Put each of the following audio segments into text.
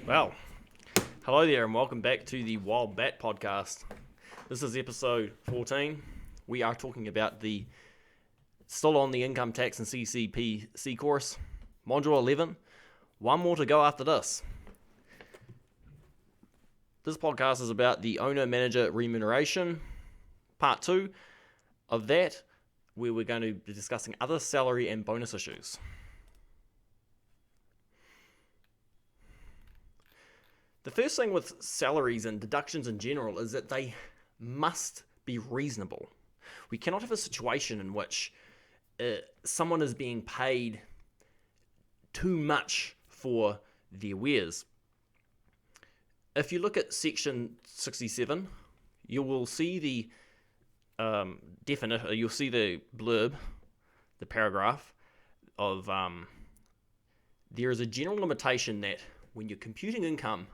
Well, hello there and welcome back to the Wild Bat podcast. This is episode 14. We are talking about still on the income tax and CCPC course, module 11. One more to go after this. This podcast is about the owner-manager remuneration, part 2 of that, where we're going to be discussing other salary and bonus issues. The first thing with salaries and deductions in general is that they must be reasonable. We cannot have a situation in which someone is being paid too much for their wares. If you look at section 67, you will see the you'll see the blurb, the paragraph of there is a general limitation that when you're computing income,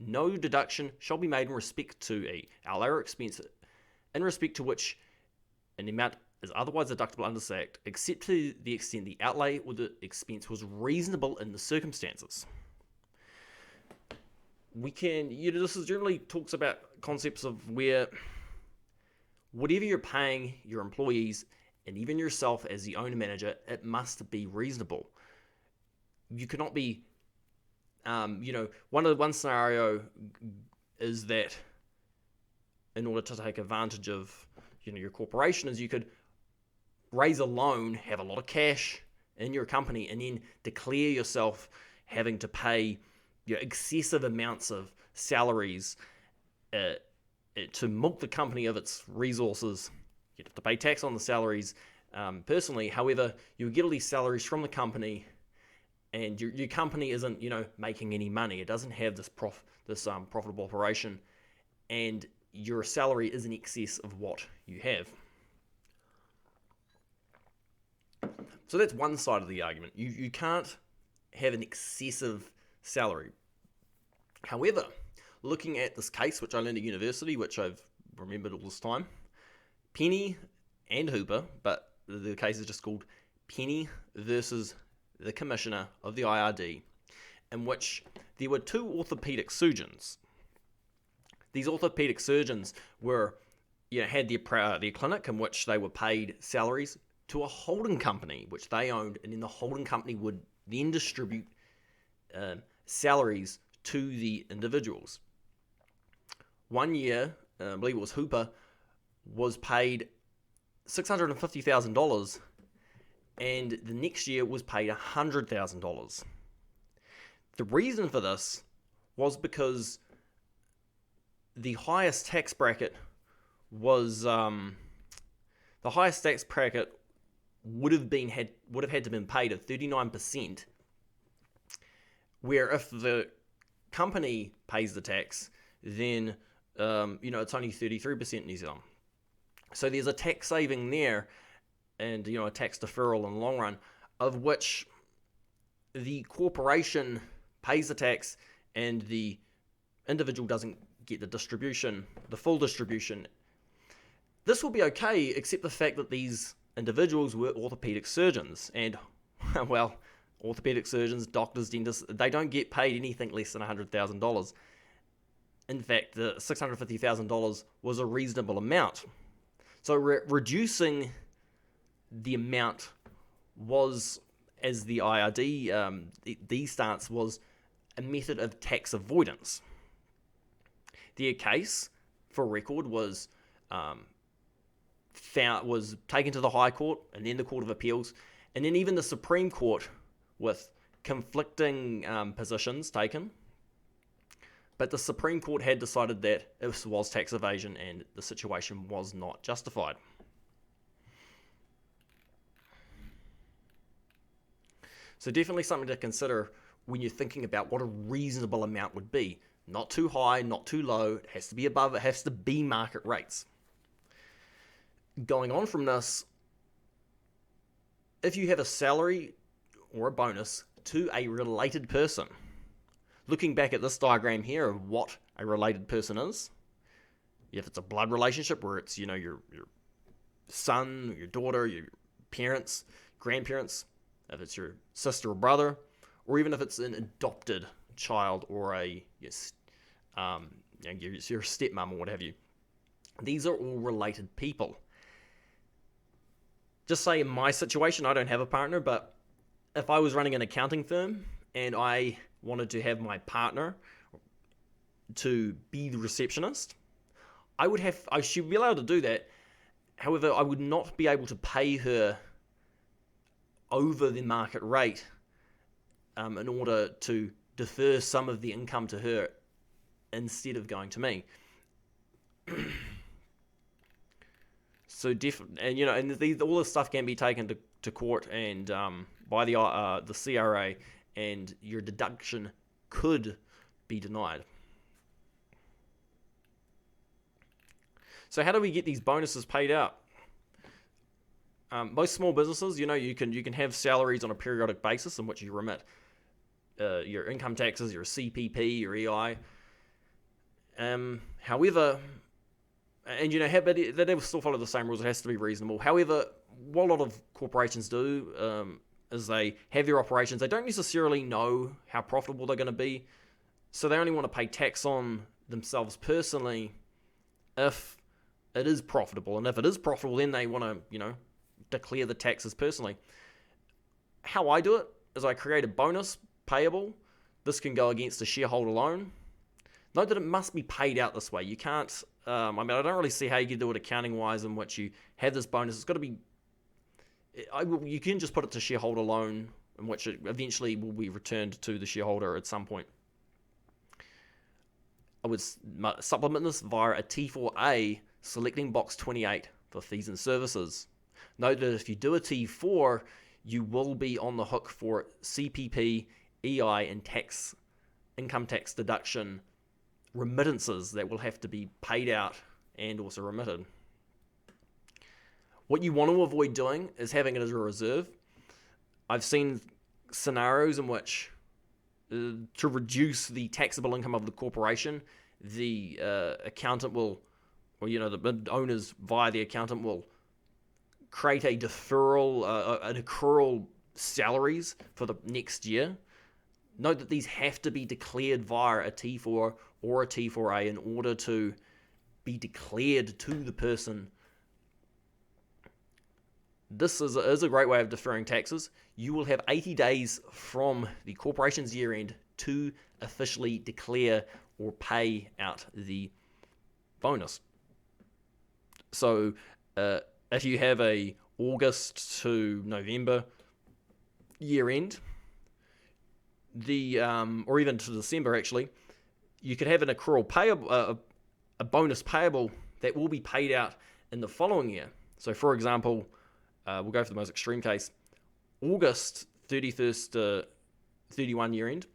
no deduction shall be made in respect to a outlay or expense in respect to which an amount is otherwise deductible under this Act, except to the extent the outlay or the expense was reasonable in the circumstances. This generally talks about concepts of where whatever you're paying your employees and even yourself as the owner manager, it must be reasonable. You cannot be one scenario is that in order to take advantage of your corporation is you could raise a loan, have a lot of cash in your company, and then declare yourself having to pay excessive amounts of salaries to milk the company of its resources. You'd have to pay tax on the salaries personally. However, you get all these salaries from the company, and your company isn't, making any money. It doesn't have this profitable operation, and your salary is in excess of what you have. So that's one side of the argument. You can't have an excessive salary. However, looking at this case, which I learned at university, which I've remembered all this time, Penny and Hooper, but the case is just called Penny versus the Commissioner of the IRD, in which there were two orthopedic surgeons. These orthopedic surgeons had their clinic in which they were paid salaries to a holding company, which they owned, and then the holding company would then distribute salaries to the individuals. One year, I believe it was Hooper, was paid $650,000, and the next year was paid $100,000. The reason for this was because the highest tax bracket would have had to been paid at 39%, where if the company pays the tax, then it's only 33% in New Zealand. So there's a tax saving there, and a tax deferral in the long run, of which the corporation pays the tax and the individual doesn't get the full distribution. This will be okay, except the fact that these individuals were orthopedic surgeons, and orthopedic surgeons, doctors, dentists, they don't get paid anything less than $100,000. In fact, the $650,000 was a reasonable amount. So reducing the amount was, as the IRD the stance was, a method of tax avoidance. Their case, for record, was taken to the High Court and then the Court of Appeals, and then even the Supreme Court, with conflicting positions taken. But the Supreme Court had decided that this was tax evasion and the situation was not justified. So definitely something to consider when you're thinking about what a reasonable amount would be. Not too high, not too low. It has to be above. It has to be market rates. Going on from this, if you have a salary or a bonus to a related person, looking back at this diagram here of what a related person is, if it's a blood relationship where it's, your son, your daughter, your parents, grandparents, if it's your sister or brother, or even if it's an adopted child or your stepmom or what have you. These are all related people. Just say in my situation, I don't have a partner, but if I was running an accounting firm and I wanted to have my partner to be the receptionist, I should be allowed to do that. However, I would not be able to pay her over the market rate in order to defer some of the income to her instead of going to me. So all this stuff can be taken to court and by the CRA, and your deduction could be denied. So how do we get these bonuses paid out? Most small businesses, you can have salaries on a periodic basis in which you remit your income taxes, your CPP, your EI. However, and but they will still follow the same rules. It has to be reasonable. However, what a lot of corporations do is they have their operations. They don't necessarily know how profitable they're going to be, so they only want to pay tax on themselves personally if it is profitable. And if it is profitable, then they want to, declare the taxes personally. How I do it is I create a bonus payable. This can go against a shareholder loan. Note that it must be paid out this way. You can't, I don't really see how you can do it accounting-wise in which you have this bonus. It's got to be, you can just put it to shareholder loan in which it eventually will be returned to the shareholder at some point. I would supplement this via a T4A, selecting box 28 for fees and services. Note that if you do a T4, you will be on the hook for CPP, EI, and income tax deduction remittances that will have to be paid out and also remitted. What you want to avoid doing is having it as a reserve. I've seen scenarios in which to reduce the taxable income of the corporation, the accountant will, the owners via the accountant will create a deferral, an accrual salaries for the next year. Note that these have to be declared via a T4 or a T4A in order to be declared to the person. This is a great way of deferring taxes. You will have 80 days from the corporation's year end to officially declare or pay out the bonus. So if you have a August to November year end, or even to December actually, you could have an accrual payable, a bonus payable that will be paid out in the following year. So for example, we'll go for the most extreme case, August 31st to 31 year end,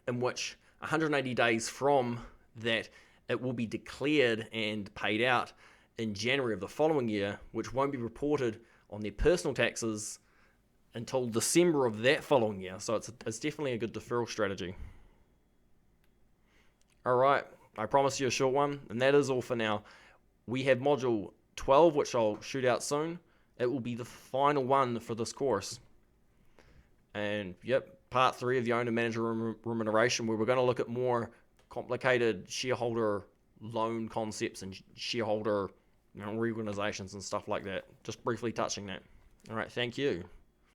in which 180 days from that it will be declared and paid out in January of the following year, which won't be reported on their personal taxes until December of that following year. So it's definitely a good deferral strategy. All right, I promised you a short one, and that is all for now. We have module 12, which I'll shoot out soon. It will be the final one for this course. And part 3 of the owner manager remuneration, where we're going to look at more complicated shareholder loan concepts and shareholder reorganizations and stuff like that. Just briefly touching that. All right, thank you.